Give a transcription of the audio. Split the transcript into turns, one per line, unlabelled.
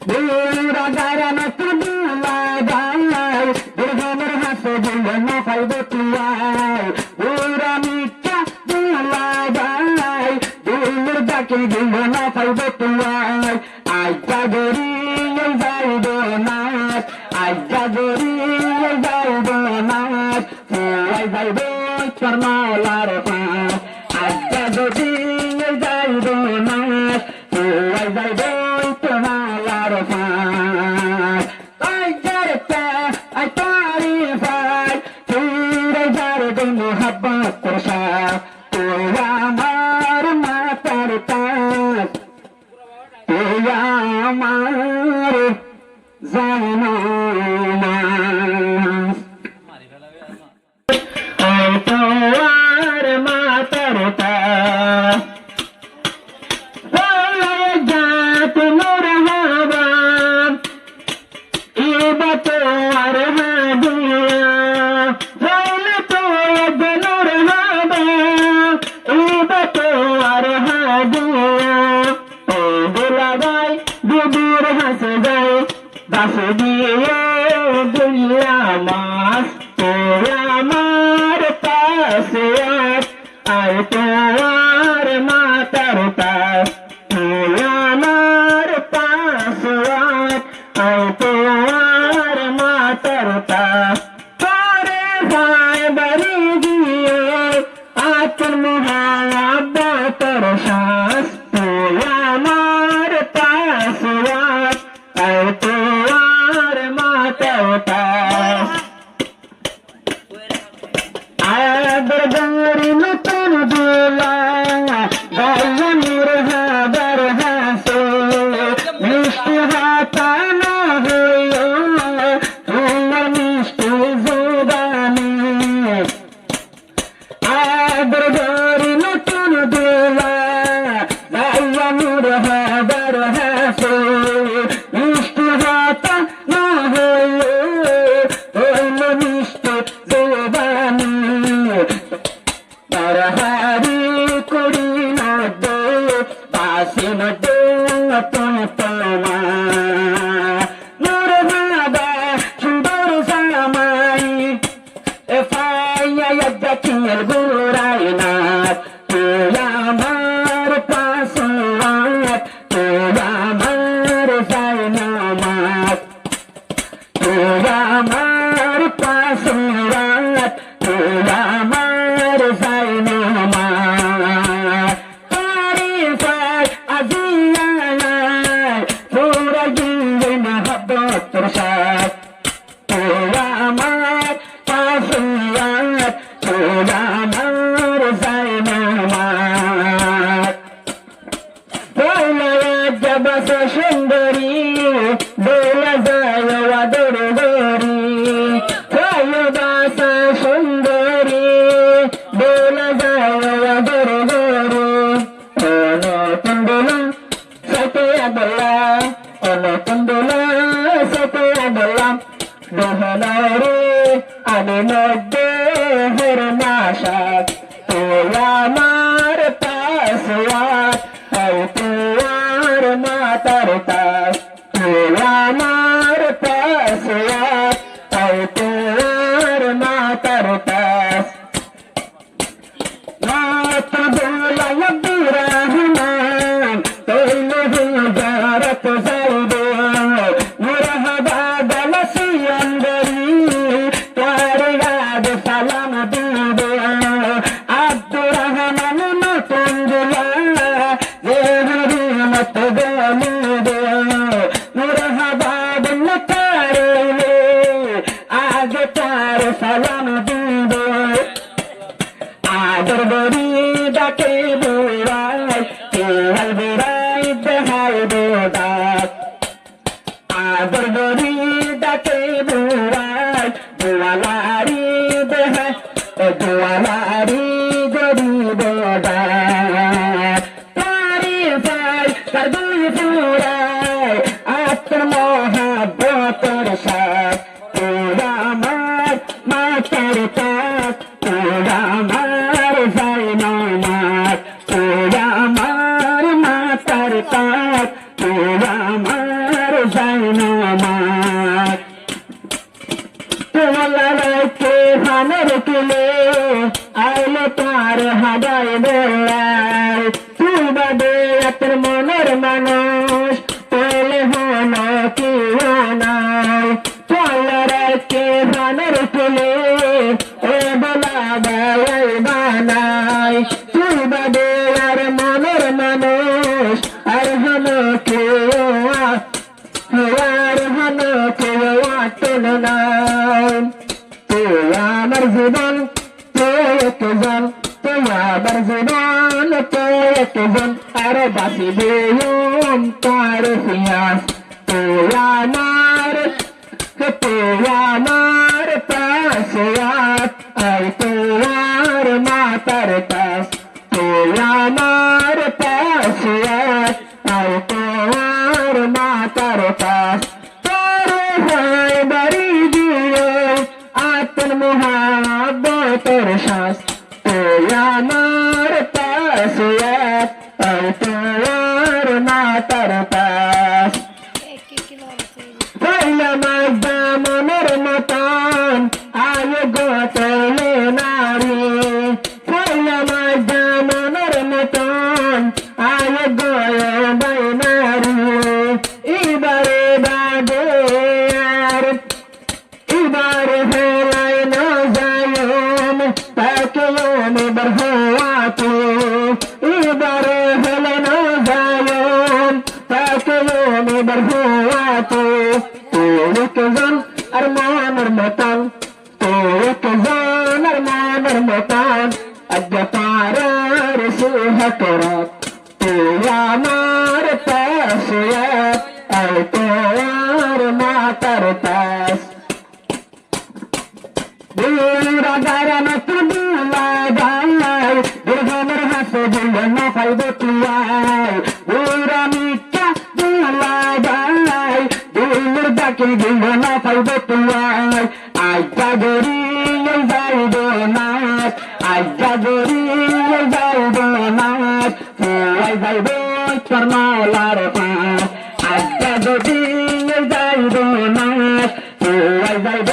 বুড়া গারা মত দুলা গাই দুর্গমের হাসে দিলে না পাইবে তুয়াই বুড়া মিঠা দুলা গাই দুলুর ডাকে দিলে না পাইবে তুয়াই আজ্জা গরি যাইব না আজ্জা গরি যাইব না তুই যাইব তোর মালার পাশ আজ্জা গরি যাইব না তুই যাইব তোর মালার পাশ আই জারতা আই তারিফাই তুই যাইব মোহাব্বত তোর সাথ তুই আমার মাতার তাজ তুই আমার জানামাজ আই তোর মাতার তাজ জাত নূর হাবা ইবাত আর হাদিয়া জাত নূর হাবা ইবাত আর হাদিয়া ও দুলাভাই দুদুর হাসে যায় দাস দিয়ে দুনিয়া মাস তো আমার পাশে আয় তোমার মাতার তাস আমার পাশে আয় তোমার মাতার তাস পরে ভাই বাড়ি দিয়ে আতর মোহাব্বতের শ্বাস আমার পাশে আয় তোমার মাতার তাস আদর গরি নতুন দোলা গায়নের হাবার হাসে মিষ্টি হাতা না হইও তোমার মিষ্টি জুবানি আদর গরি নতুন দোলা গায়নের হাবার হাসে মিষ্টি হাতা না হইও তোমার মিষ্টি জুবানি তারহারি করি না দে পাশে না দে তোমা নূর বাবা সুন্দর সামাই এফাইয়া ইয়াদাকিল গুরাই না তুই আমার পাশাত তুই আমার জানামাত তুই আমার পাশাত তুই আমার জানামাত তারিফাই আজিয়াই তোরা গিয়ে মোহাব্বত তোর সাথ তুই আমার পাশাত তুই আমার জানামাত জবস সুন্দরী দোলা যায় আদর গরি বাসা সুন্দরী দোলা যায় আদর গরি নতুন দোলা সাথে আদলা নতুন দোলা সাথে আদলা দোহনারে আনে নদ্দে হর নাশাক তুই আমার পাশাত আয় তোমার মাতার তাস তুই আমার পাশাত আয় তোমার মাতার তাস রাত দোলায় বিরাহমান তৈল হুজারত যাইবে মুরহাবা গলসি অন্দরি তার ইয়াদ সালাম দিবে আব্দুর রহমান নতুন দোলা জেহরি মত গলিবে মুরহাবা বল তারে আগে তার সালাম দিবে আদর গরি ডাকে বুড়াই কেহাল বুড়াই দেহাই বোদাত আদর গরি ডাকে বুড়াই দুয়ালারি দেহাই দুয়ালারি গরি বোদাত তারিফাই কর দুই বুড়াই আত্ম মোহাব্বতের সাথ তুই আমার মাতার তাস তুই আমার জানামাত তুই আমার মাতার তাস তুই আমার যাই না আমার তোমাকে হানের তুলে আইলে তার হাজাই বেলায় তুই বাদে এতের মনের মানুষ পেলে হন কেউ নাই তোমাকে হানের তুলে ও বলা বেলাই বানাই তুই বাদে আর মনের মানুষ আর হন কেউ আর হন কেউ আটল নাই তুই আমার জীবন তুই একজন তুই আমার জীবন তুই একজন আর বাঁচিবে তার ইতিহাস তুই আমার পাশে আই তোমার মাতার পাশ তুই আমার পাশে আই তোমার মাতার পাশ বাড়ি দিয়ে আতন মহাব্বতের শ্বাস তুই আমার পাশে আই তোমার মাতার পাশ কইলাম মনের মতন আয় গতলে নারী কইলাম মনের মতন আয় গয় বাইনারি এবারে বাদে আর এবারে হেলাই না যায়ম তাকে এবার হওয়াতে এবারে হেলে না যায়ম তাকে এবার হওয়াতে তুই একজন আর মনের মতন তুই একজন আর মনের মতন আজ পারার সুহাকরত তুই আমার পাশে আর তোর মাতার পাশ রাজার মত দুলা গাই দুর্গমের হাসে দিলে না পাইব তুয়াই ওরা মিথ্যা দুলা গাই দুর্গের ডাকে দিলে না পাইব তুয়াই আজ্ঞা গড়িয়ে যাইব নাচ আজ্ঞা গড়িয়ে যাইব নাচ তুই যাইব তোর মাওলার পাশ আজ্ঞা গড়িয়ে যাইব নাচ তুই যাইব